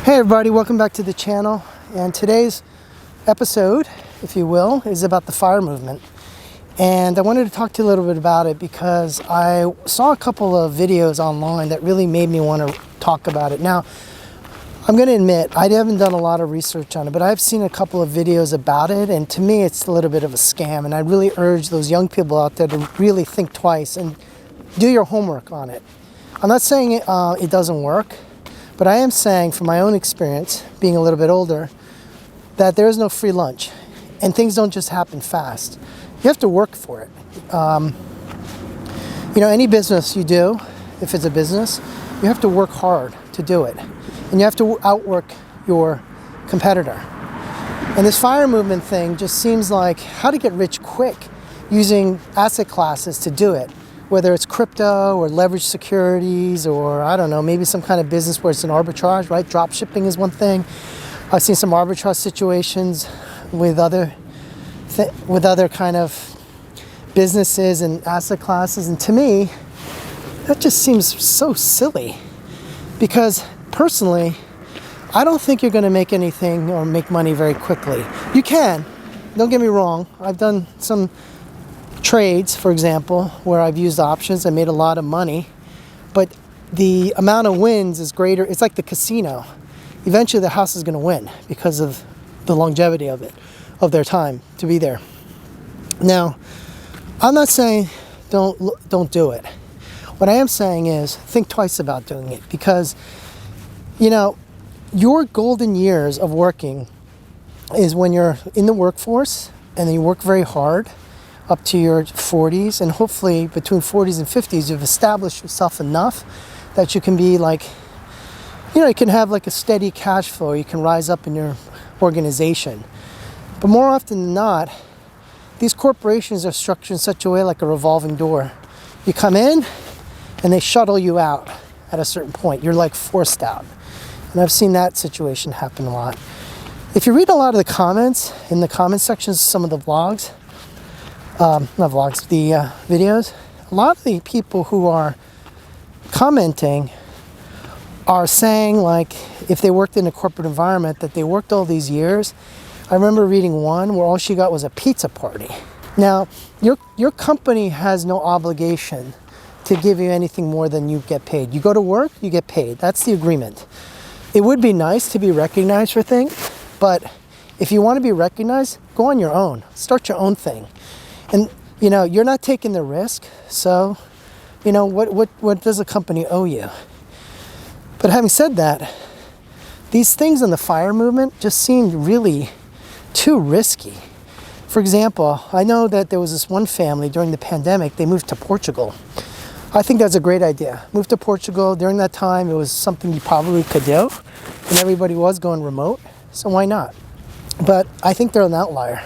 Hey everybody, welcome back to the channel. And today's episode, if you will, is about the FIRE movement. And I wanted to talk to you a little bit about it because I saw a couple of videos online that really made me want to talk about it. Now, I'm going to admit, I haven't done a lot of research on it, but I've seen a couple of videos about it, and to me it's a little bit of a scam. And I really urge those young people out there to really think twice and do your homework on it. I'm not saying it doesn't work. But I am saying, from my own experience, being a little bit older, that there is no free lunch. And things don't just happen fast. You have to work for it. Any business you do, if it's a business, you have to work hard to do it. And you have to outwork your competitor. And this FIRE movement thing just seems like how to get rich quick using asset classes to do it. Whether it's crypto or leveraged securities or, I don't know, maybe some kind of business where it's an arbitrage, right? Drop shipping is one thing. I've seen some arbitrage situations with other kind of businesses and asset classes. And to me, that just seems so silly. Because personally, I don't think you're going to make anything or make money very quickly. You can. Don't get me wrong. I've done some trades, for example, where I've used options. I made a lot of money, but the amount of wins is greater. It's like the casino. Eventually the house is going to win because of the longevity of it, of their time to be there. Now, I'm not saying don't do it. What I am saying is think twice about doing it, because your golden years of working is when you're in the workforce and you work very hard up to your 40s, and hopefully between 40s and 50s you've established yourself enough that you can be like, you can have like a steady cash flow, you can rise up in your organization. But more often than not, these corporations are structured in such a way like a revolving door. You come in and they shuttle you out at a certain point. You're like forced out. And I've seen that situation happen a lot. If you read a lot of the comments in the comment sections of some of the vlogs, the videos, a lot of the people who are commenting are saying, like, if they worked in a corporate environment, that they worked all these years. I remember reading one where all she got was a pizza party. Now, your company has no obligation to give you anything more than you get paid. You go to work, you get paid. That's the agreement. It would be nice to be recognized for things, but if you want to be recognized, go on your own. Start your own thing. And, you're not taking the risk, so, what does a company owe you? But having said that, these things in the FIRE movement just seemed really too risky. For example, I know that there was this one family during the pandemic, they moved to Portugal. I think that's a great idea. Move to Portugal. During that time, it was something you probably could do, and everybody was going remote, so why not? But I think they're an outlier.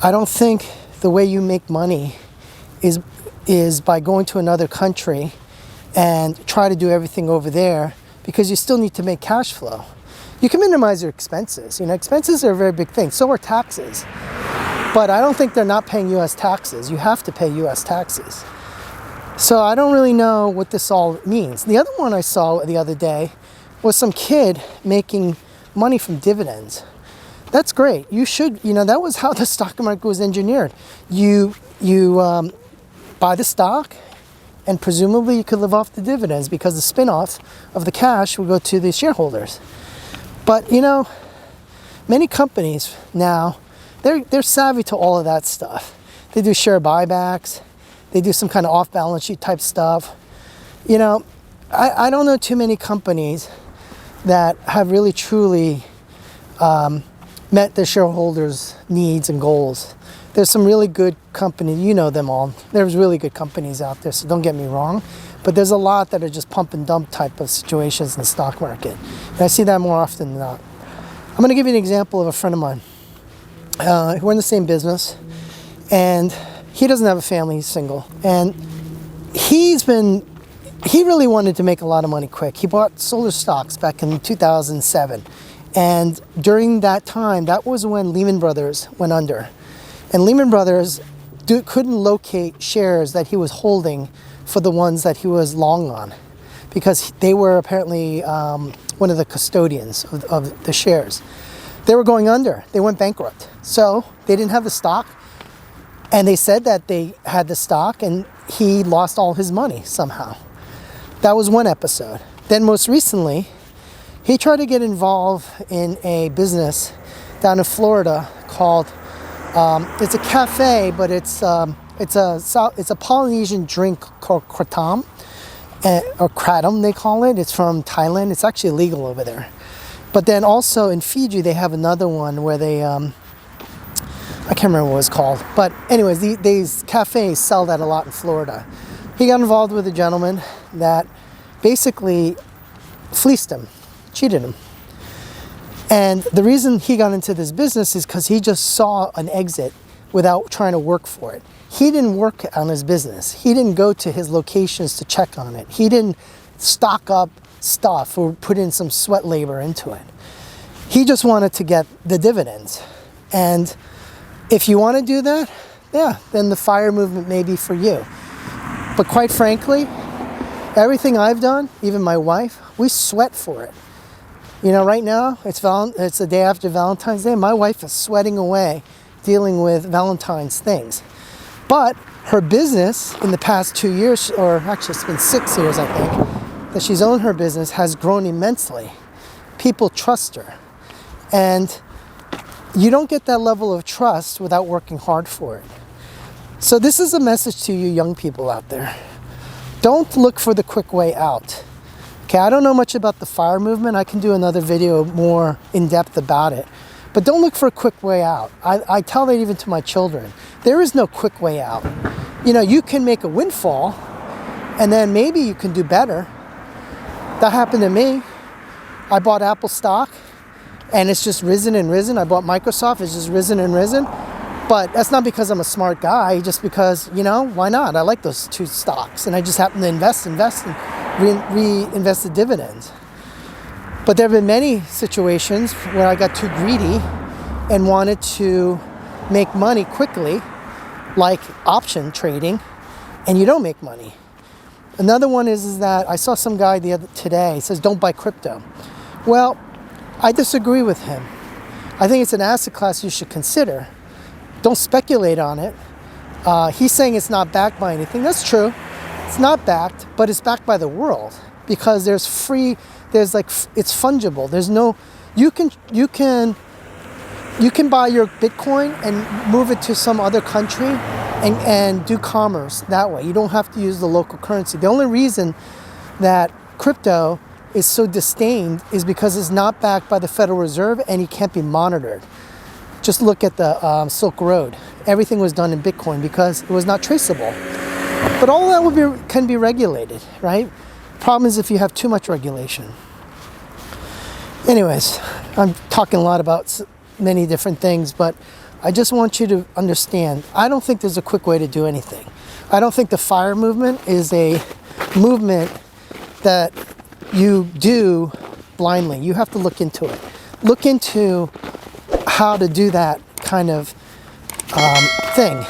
I don't think the way you make money is by going to another country and try to do everything over there, because you still need to make cash flow. You can minimize your expenses. Expenses are a very big thing. So are taxes. But I don't think they're not paying U.S. taxes. You have to pay U.S. taxes. So I don't really know what this all means. The other one I saw the other day was some kid making money from dividends. That's great. You should, that was how the stock market was engineered. You buy the stock, and presumably you could live off the dividends because the spin-off of the cash would go to the shareholders. But, many companies now, they're savvy to all of that stuff. They do share buybacks. They do some kind of off-balance sheet type stuff. I don't know too many companies that have really truly met their shareholders' needs and goals. There's some really good companies, you know them all. There's really good companies out there, so don't get me wrong. But there's a lot that are just pump and dump type of situations in the stock market. And I see that more often than not. I'm going to give you an example of a friend of mine. We're in the same business, and he doesn't have a family, he's single. And he really wanted to make a lot of money quick. He bought solar stocks back in 2007. And during that time, that was when Lehman Brothers went under. And Lehman Brothers couldn't locate shares that he was holding for the ones that he was long on. because they were apparently one of the custodians of the shares. They were going under. They went bankrupt. So they didn't have the stock. And they said that they had the stock, and he lost all his money somehow. That was one episode. Then most recently, he tried to get involved in a business down in Florida called, it's a cafe, but it's a Polynesian drink called kratom, or kratom they call it. It's from Thailand. It's actually illegal over there. But then also in Fiji, they have another one where they, I can't remember what it's called. But anyways, these cafes sell that a lot in Florida. He got involved with a gentleman that basically fleeced him, cheated him. And the reason he got into this business is because he just saw an exit without trying to work for it. He didn't work on his business. He didn't go to his locations to check on it. He didn't stock up stuff or put in some sweat labor into it. He just wanted to get the dividends. And if you want to do that, yeah, then the FIRE movement may be for you. But quite frankly, everything I've done, even my wife, we sweat for it. You know, right now, it's the day after Valentine's Day. My wife is sweating away dealing with Valentine's things. But her business in the past 2 years, or actually it's been 6 years, I think, that she's owned her business has grown immensely. People trust her. And you don't get that level of trust without working hard for it. So this is a message to you young people out there. Don't look for the quick way out. Okay, I don't know much about the FIRE movement. I can do another video more in depth about it. But don't look for a quick way out. I tell that even to my children. There is no quick way out. You know, you can make a windfall and then maybe you can do better. That happened to me. I bought Apple stock and it's just risen and risen. I bought Microsoft, it's just risen and risen. But that's not because I'm a smart guy, just because, you know, why not? I like those two stocks and I just happen to invest and reinvest the dividends. But there have been many situations where I got too greedy and wanted to make money quickly, like option trading, and you don't make money. Another one is that I saw some guy today says don't buy crypto. Well, I disagree with him. I think it's an asset class you should consider. Don't speculate on it. He's saying it's not backed by anything. That's true. It's not backed, but it's backed by the world because it's fungible. There's no, you can buy your Bitcoin and move it to some other country and do commerce that way. You don't have to use the local currency. The only reason that crypto is so disdained is because it's not backed by the Federal Reserve and it can't be monitored. Just look at the Silk Road. Everything was done in Bitcoin because it was not traceable. But all that can be regulated, right? Problem is if you have too much regulation. Anyways, I'm talking a lot about many different things, but I just want you to understand, I don't think there's a quick way to do anything. I don't think the FIRE movement is a movement that you do blindly. You have to look into it. Look into how to do that kind of thing.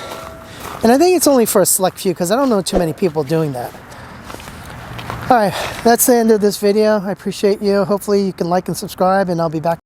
And I think it's only for a select few because I don't know too many people doing that. All right, that's the end of this video. I appreciate you. Hopefully you can like and subscribe, and I'll be back.